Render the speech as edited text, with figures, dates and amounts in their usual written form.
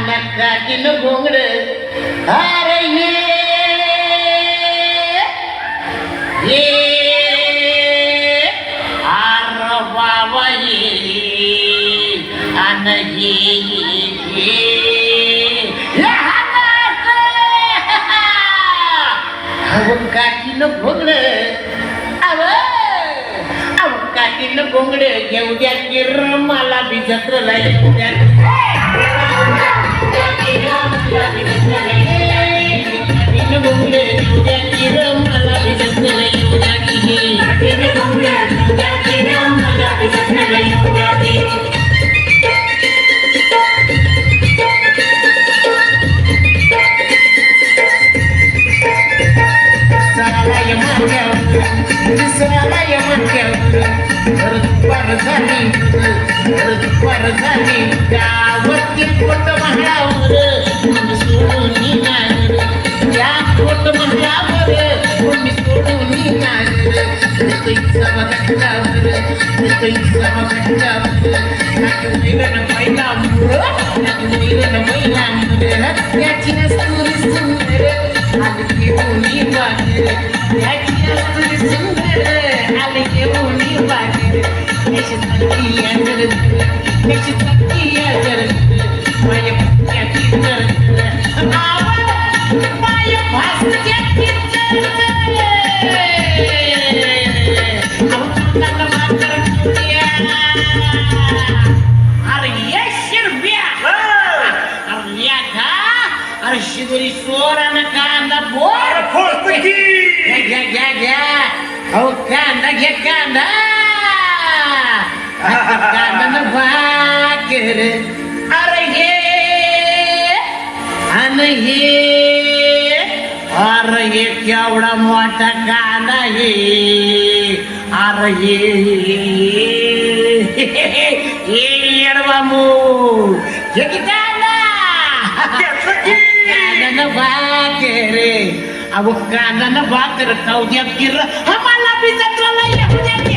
नकाटीन घोंगड अरे ये आर बाबा ये अन ये काकीनं घोंगड काकीनं घोंगड घेऊ द्या किर मला बी जत्रला येऊ द्या काकीनं घोंगड घेऊ द्या किर मला बी जत्रला येऊ द्या काकीनं घोंगड घेऊ द्या किर मला बी जत्रला येऊ द्या दुपार झाली गावातील पोट महावर सोडून नागर त्या पोट महावर कोणी सोडून नागर पहिला त्याची नसतुरी सुंदर आली घेऊन बाहेर त्याची नसतुरी सुंदर आली घेऊन बाहेर त्याची चक्की जर माझ्या पत्त्याची जर माझ्या भासक्याची अरे ये शिरब्या अरे शिदोरी सोरानं कांदा बोर घ्या अहो कांदा घ्या कांदा कांदा भाकर अरे हे केवढा मोठा कांदा हे अरे येडवामू हे की कांदा कांदा भाकर अहो कांदा भाकर खाऊ द्या किर आम्हाला बी जत्राला येऊ द्या की